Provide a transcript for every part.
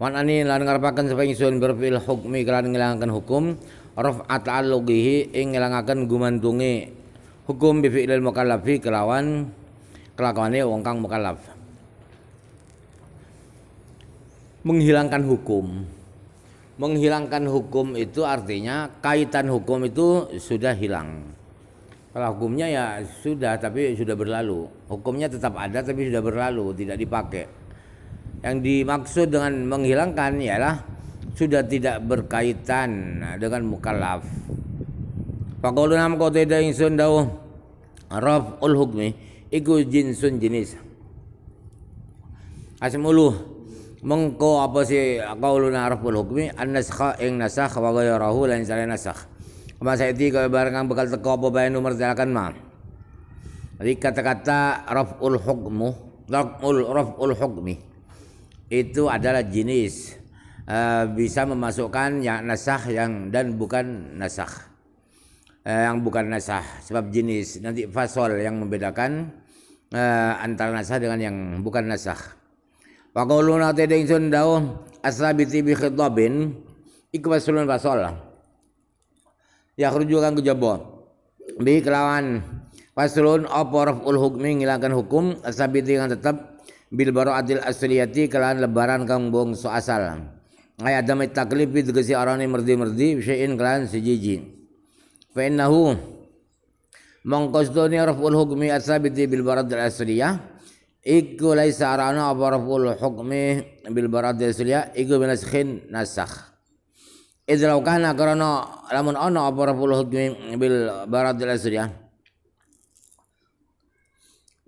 Wan ani lan ngarepaken sapa ingsun berfil hukmi kelan ngilangaken hukum raf'at alughihi ing ngilangaken gumantunge hukum bi fi'lil mukallafi kelawan kelakuane wong kang mukallaf. Menghilangkan hukum. Menghilangkan hukum itu artinya kaitan hukum itu sudah hilang. Kalau hukumnya ya sudah tapi sudah berlalu. Hukumnya tetap ada tapi sudah berlalu, tidak dipakai. Yang dimaksud dengan menghilangkan ialah sudah tidak berkaitan dengan mukallaf. Faqauluna mangko teda ingsun dawuh raf'ul hukmi iku jinsun jenis. Asmulu mengko apa sih qauluna raf'ul hukmi an-naskha ing nasakh wa ghayrahu lan sale nasakh. Kama saiki kaya barang bakal teko apa bae nomor dalakan mah. Jadi kata-kata raf'ul hukmi itu adalah jenis bisa memasukkan yang nasakh yang dan bukan nasakh. Yang bukan nasakh sebab jenis nanti fasol yang membedakan antara nasakh dengan yang bukan nasakh. Wa qauluna ta ingsun dawuh asabiti bi khitabin iku fasulun fasol. Ya khruju kang kejaba bi kelawan fasulun apa raf'ul hukmi ngilangkan hukum asabiti kang tetep bil bara'atil asliyati kelan lebaran kang bangsa asal. Ayat damai taklif tegese arane merdi-merdi syai'in kelan sejiji. Fa innahu mangqasduni raf'ul hukmi asabiti bil bara'atil asliyah iku laisa arana apa raf'ul hukmi bil bara'atil asliyah iku binaskhin nasakh. Idza law kana karana lamun ana apa raf'ul hukmi bil bara'atil asliyah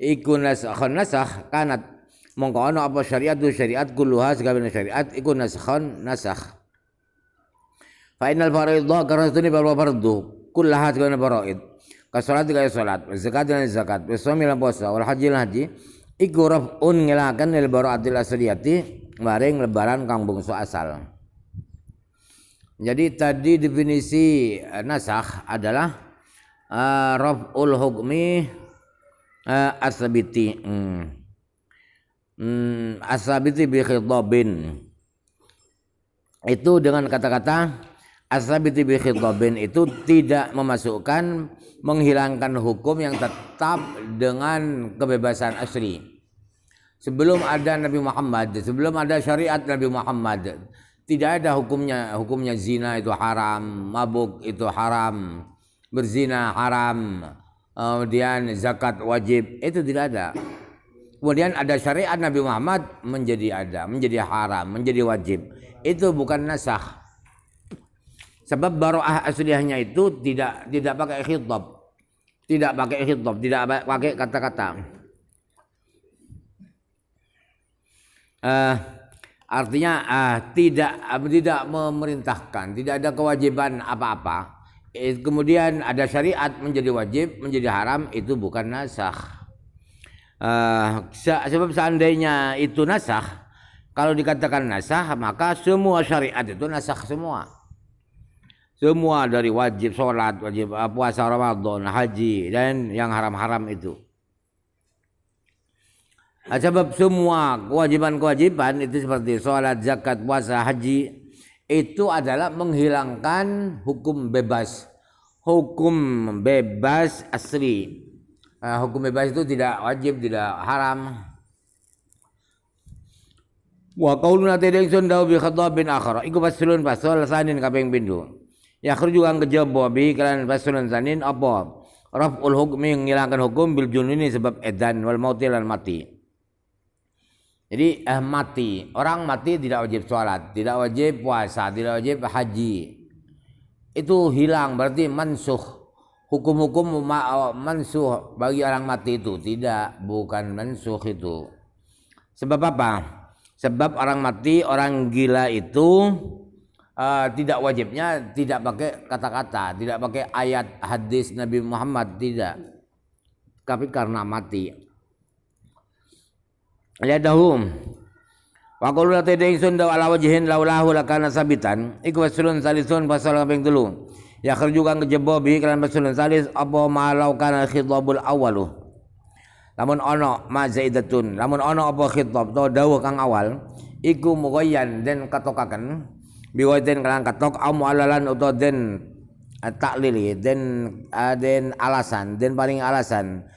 iku nasakh kanat mongko ana apa syariat kulluha sakabehane syariat iku nasakh. Fa innal faraidha karena sunni bal fardhu kullaha sakabehane faraid ka salat kaya salat zakat lan zakat shaum lan puasa wal haji lan haji iku raf'un ngilangaken lil bara'atil asliyati maring lebaran kang bangsa asal. Jadi tadi definisi nasakh adalah raf'ul hukmi asabiti asabiti bi khitabin itu dengan kata-kata asabiti bi khitabin itu tidak memasukkan menghilangkan hukum yang tetap dengan kebebasan asli. Sebelum ada Nabi Muhammad, sebelum ada syariat Nabi Muhammad, tidak ada hukumnya zina itu haram, mabuk itu haram, berzina haram, kemudian zakat wajib itu tidak ada. Kemudian ada syariat Nabi Muhammad menjadi haram, menjadi wajib. Itu bukan nasakh. Sebab bara'ah asliyahnya itu tidak pakai khitab. Tidak pakai kata-kata. Artinya tidak memerintahkan, tidak ada kewajiban apa-apa. Kemudian ada syariat menjadi wajib, menjadi haram, itu bukan nasakh. Sebab seandainya itu nasakh, kalau dikatakan nasakh maka semua syariat itu nasakh semua. Semua dari wajib sholat, wajib puasa Ramadan, haji dan yang haram-haram itu. Sebab semua kewajiban itu seperti sholat, zakat, puasa, haji itu adalah menghilangkan hukum bebas asli. Hukum bebas itu tidak wajib, tidak haram. Wa qauluna tadingsun daw bi khadabin akhar iku faslun fasal sanin kaping pindho. Ya khruju kang kejaba bi kelan faslun sanin apa raf'ul hukmi ngilangkan hukum bil jununi sebab edan wal mauti lan mati. Jadi mati, orang mati tidak wajib sholat, tidak wajib puasa, tidak wajib haji. Itu hilang berarti mansukh. Hukum-hukum mansuh bagi orang mati itu bukan mansuh itu. Sebab apa? Sebab orang mati, orang gila itu tidak wajibnya tidak pakai kata-kata, tidak pakai ayat hadis Nabi Muhammad, tidak. Tapi karena mati. Lihatahum. Wa qulu la tadingsun daw ala wajhin laulahu lakana sabitan iku wasulun salisun pasal kaping 3. Ya khruju kang kejaba bi kelan fasulun salis apa malau kana khitabul awalu. Lamun ana ma zaidatun, lamun ana apa khitab to dawuh kang awal iku mughayyan den katokaken biwaiten kelan katok au mu'allalan utawa den taklili den alasan den paling alasan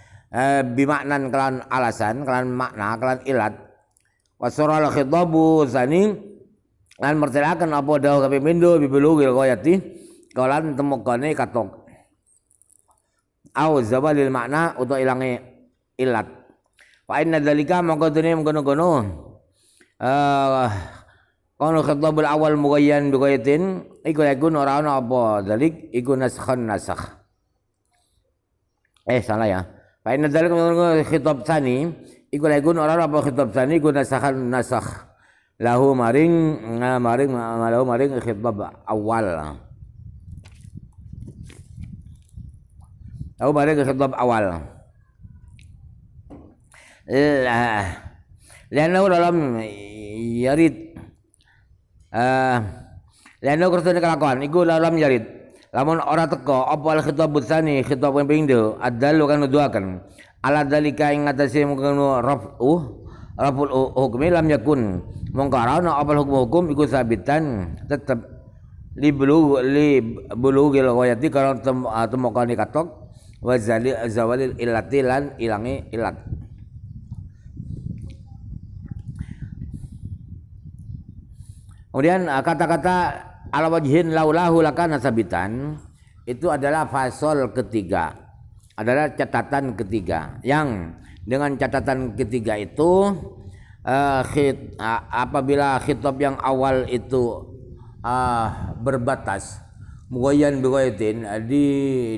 bimaknan kelan alasan kelan makna kelan ilat wasaral khitabu zani lan mertelaken apa dawuh kapipindo bibulugil ghayati kelan temokane katok au zawalil makna utawa ilange ilat wa inna dzalika mongko dene mengkono-kono kono khitabul awal mughayyan bi ghayatin iku yakun ora ana apa dzalik iku naskhan nasakh salah ya fa inna dzalika khitab tsani iku yakun ora ana apa khitab tsani iku naskhan nasakh lahu maring khitab awal lahu maring khitab awal Lianau dalam yarid lianau kertone kelakuan iku dalam yarid lamun ora teko apa al khitab tsani khitab yang pindho adalu kan nuduhaken ala dalika ing ngatasi mungkeno raful hukmi lam yakun mongko ana apa hukum iku sabitan tetep li bulugil ghayati kalau temokane katok wa zawalil illati lan ilange ilat. Kemudian kata-kata ala wajhin laulahu lakana sabitan itu adalah fasol ketiga, adalah catatan ketiga yang dengan catatan ketiga itu apabila khitab yang awal itu berbatas mughayyan bighayatin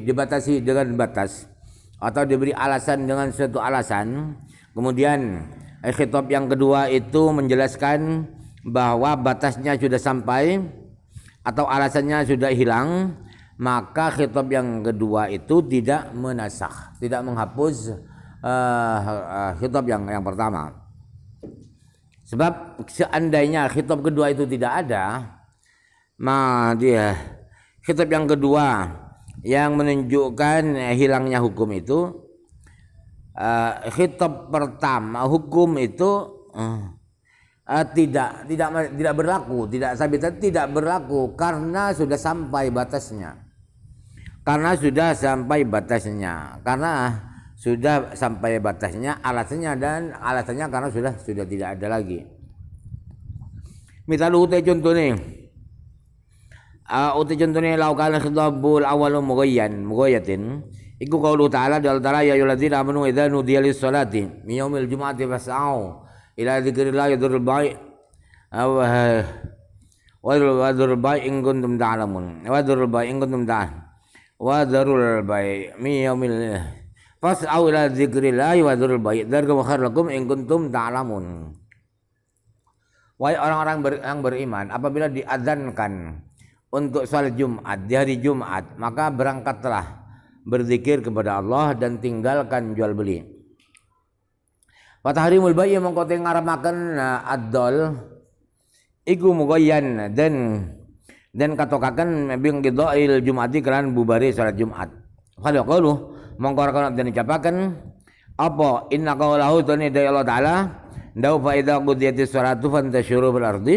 dibatasi dengan batas atau diberi alasan dengan suatu alasan, kemudian khitab yang kedua itu menjelaskan bahwa batasnya sudah sampai atau alasannya sudah hilang, maka khitab yang kedua itu tidak menasakh, tidak menghapus khitab yang pertama. Sebab seandainya khitab kedua itu tidak ada, maka dia khitab yang kedua yang menunjukkan hilangnya hukum itu khitab pertama hukum itu tidak berlaku, tidak sabitan tidak berlaku karena sudah sampai batasnya. Karena sudah sampai batasnya alasannya dan alasannya karena sudah tidak ada lagi. Misal utai contohnya laukana khitabul awal mughayyatin iku qaulu ta'ala dal ta'ala ya ayyuhalladzina amanu idza nudiya lis-salati min yaumil jumu'ati fas'au ila dzikrillah yadurul bai' wadurul bai' in kuntum ta'lamun wadurul bai' mi yaumil fas'au ila dzikrillah wadurul bai' dzalika khairul lakum in kuntum ta'lamun. Wahai orang-orang yang beriman, apabila diadzankan untuk salat Jumat di hari Jumat, maka berangkatlah berzikir kepada Allah dan tinggalkan jual beli. Wa tahrimul bai' mongko teng ngaramaken ad-dol iku mughayyan dan katokaken bing qida'il Jumati kelan bubare salat Jumat. Kalau qalu mongko ora den dicapaken apa inna qaulahu tani da Allah taala ndau fa idza qudiyatis salatu fantashiru fil ardi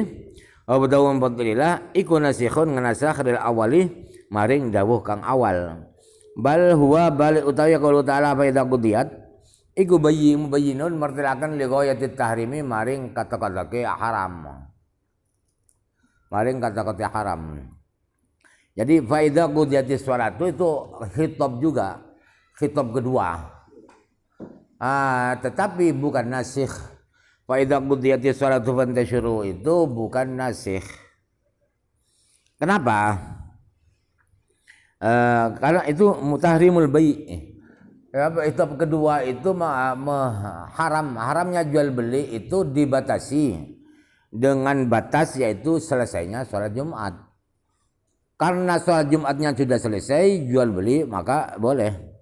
wa badawun fadlillah iku nasikhun nganasakh dari awali maring dawuh kang awal. Bal huwa bal utawi qaulu taala fa idza qudiyat iku mubayyinun martelakan li ghayatit tahrimi maring kata-kata haram. Maring kata-kata haram. Jadi fa idza qudiyatis salatu itu khitab juga, khitab kedua. Tetapi bukan nasikh. Fa idza qudiyatis salatu fantashiru itu bukan nasikh. Kenapa? Karena itu mutahrimul bai'. Khitab kedua itu haramnya jual beli itu dibatasi dengan batas yaitu selesainya sholat Jumat. Karena sholat Jumatnya sudah selesai, jual beli maka boleh.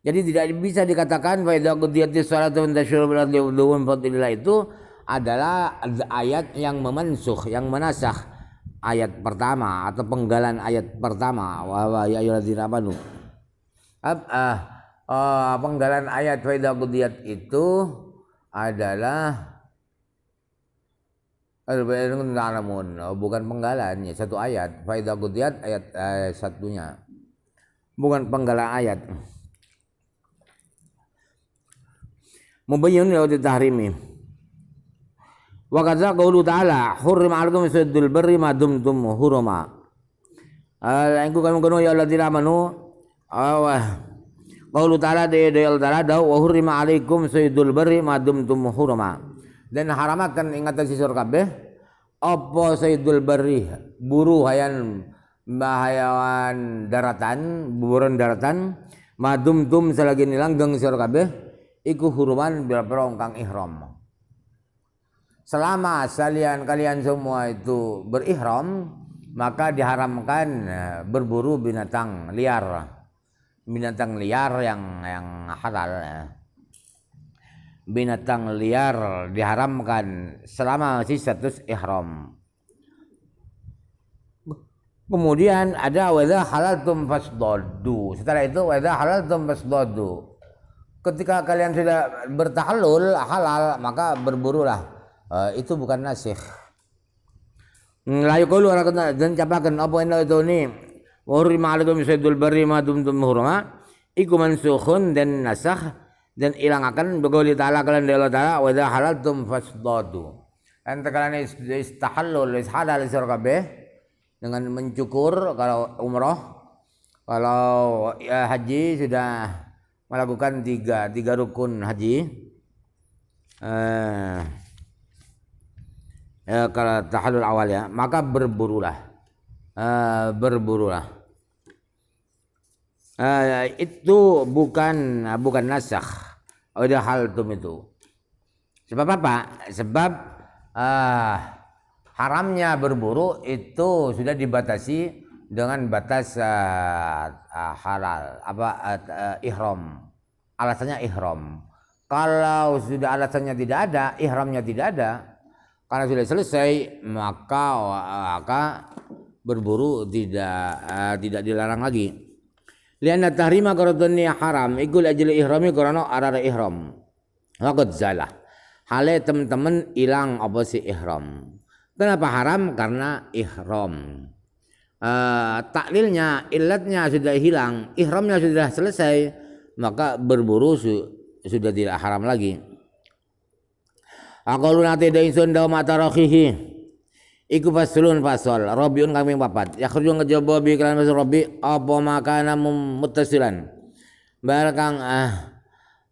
Jadi tidak bisa dikatakan fa idza qudiyatis shalatu fantashiru fil ardi wabtaghu min fadlillah itu adalah ayat yang memansuh, yang menasakh ayat pertama atau penggalan ayat pertama wa ya ayyuhalladzina amanu. Penggalan ayat fa idza qudiyat itu adalah bukan penggalannya satu ayat. Fa idza qudiyat ayat satunya. Bukan penggalan ayat. Mubayyin li tahrimi. Wa kadza qaulu ta'ala hurrima 'alaikum saydul barri ma dumtum huruma. Engko kami kono ya alladzina amanu qaulu ta'ala de ta'ala da wa hurrima 'alaikum saydul barri ma dumtum huruma. Dan haramakan ingatan sisur kabeh apa saydul barri buru hayan bahayawan daratan buburan daratan madum tum selagi langgeng sisur kabeh iku huruman bila perongkang ihram. Selama kalian semua itu berihram maka diharamkan berburu binatang liar yang halal. Binatang liar diharamkan selama masih status ihram. Kemudian ada wa idza halaltum fasdadu. Setelah itu wa idza halaltum fasdadu. Ketika kalian sudah bertahallul halal maka berburulah. Itu bukan nasikh. La yaqulu dan capakan apa itu ni wa hurrima 'alaikum saydul barri ma dumtum hurma. Iku mansukhun dan nasakh. Dan ilangakan begauli ta'ala kalian dari Allah ta'ala wa idza halaltum fasdadu. Ente kalian istahallul halal sira kabeh dengan mencukur kalau umroh, kalau haji sudah melakukan tiga rukun haji. Kalau tahallul awal ya, maka berburulah. Itu bukan nasakh. Udah hal itu. Sebab apa? Sebab haramnya berburu itu sudah dibatasi dengan batas halal ihram. Alasannya ihram. Kalau sudah alasannya tidak ada, ihramnya tidak ada, karena sudah selesai maka berburu tidak dilarang lagi. Lianna tahrima qaradun haram ikul ajli ihrami karena arara ihram. Waqad zalah. Hale teman-teman hilang apa sih ihram. Kenapa haram? Karena ihram. Taklilnya, illatnya sudah hilang, ihramnya sudah selesai, maka berburu sudah tidak haram lagi. Aqalu nate da insun daw matarakhihi. Iku faslun fasal rabiun kami papat yakhruju ngejaba bi kalam rabbi apa makana muttasilan barakang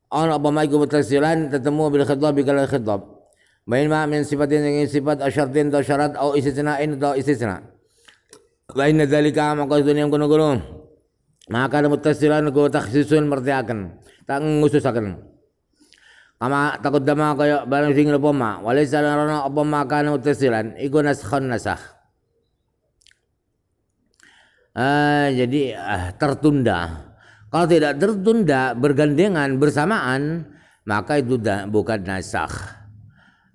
apa ma iku muttasilan tetemu bil khitab bi kalam khitab bain ma min sifatin dengan sifat asyartin atau syarat atau istisna'in atau istisna lain dzalika maka dunia kono-kono maka muttasilan ku takhsisun mertiakan tak ngususaken kama taqaddama kaya barang sing apa ma walaysa lana apa makana muttasilan iku naskhun nasakh. Jadi tertunda. Kalau tidak tertunda bergandengan bersamaan maka itu bukan nasakh.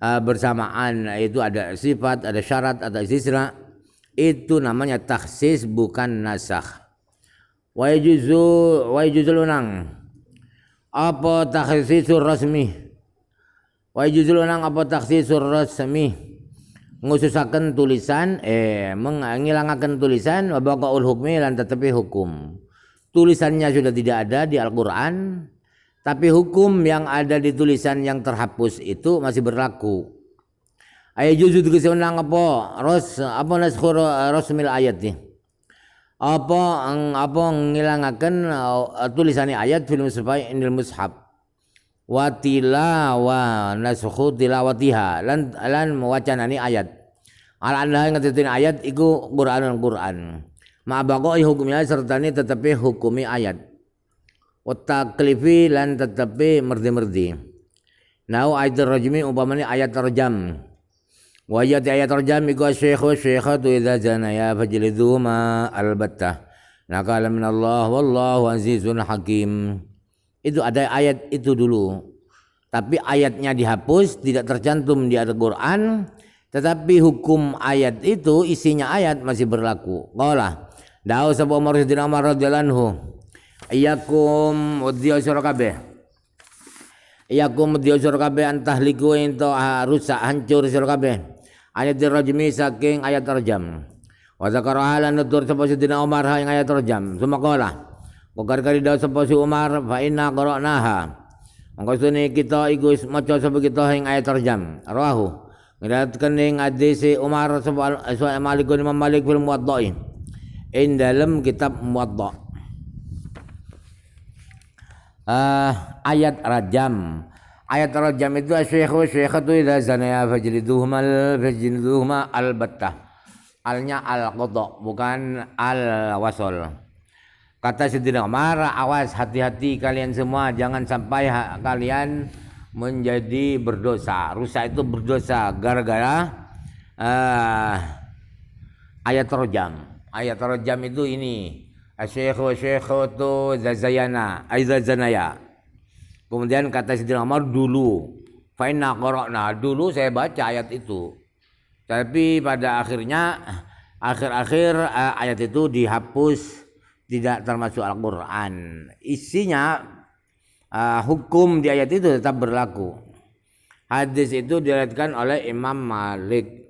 Bersamaan itu ada sifat, ada syarat, ada istisna, itu namanya takhsis bukan nasakh. Wa yujuzul unang apa takhsisur rasmi wa yujuzul unang apa takhsisur rasmi ngususaken tulisan mengilangaken tulisan wa baqaul hukmi lan tetapi hukum. Tulisannya sudah tidak ada di Al-Qur'an tapi hukum yang ada di tulisan yang terhapus itu masih berlaku. Ayjuzu kesenang apa naskhur rasmil ayat nih. Apa ngilangaken tulisannya ayat film supaya indil mushaf wa tilawa nasakhu tilawatiha lan mawacanani ayat ala anda ngatetin ayat iku Qur'an ma baqai hukumnya serta ini tetapi hukumi ayat wa taklifi lan tetapi merdi nau ayat rajmi umpamanya ayat rajam wajat ayat terjam iku syekhatu idza zanaya fajlidhuma albattah nakala minallah wallahu azizun hakim. Itu ada ayat itu dulu tapi ayatnya dihapus tidak tercantum di Al-Qur'an tetapi hukum ayat itu isinya ayat masih berlaku. Qala dawu sapa Umar radhiyallahu anhu iyakum udiyasur kabeh iyakum udiyasur kabeh antahliku ento rusak hancur sira kabeh ayat rajmi saking ayat rajam. Wa zakara halan nutur sapa Sidina Umar ha ing ayat rajam. Sumaqala. Kari daw sapa si Umar fa inna qara'naha. Mongko sune kita iku maca sapa kita ing ayat rajam. Rawahu. Ngiriatkan ing hadis Umar sapa Malik bin Imam Malik fil Muwatta'i. In dalam kitab Muwatta'. Ayat rajam. Ayat rajam itu syekhatu idza zanaya fajliduhuma albattah. Alnya al-qadha bukan al-wasol. Kata Sidina Umar, awas hati-hati kalian semua jangan sampai kalian menjadi berdosa. Rusak itu berdosa gara-gara ayat rajam. Ayat rajam itu ini syekhatu zanaya. Kemudian kata Sidina Umar dulu, fa inna qara'na, dulu saya baca ayat itu. Tapi pada akhirnya akhir-akhir ayat itu dihapus, tidak termasuk Al-Qur'an. Isinya hukum di ayat itu tetap berlaku. Hadis itu diriwayatkan oleh Imam Malik.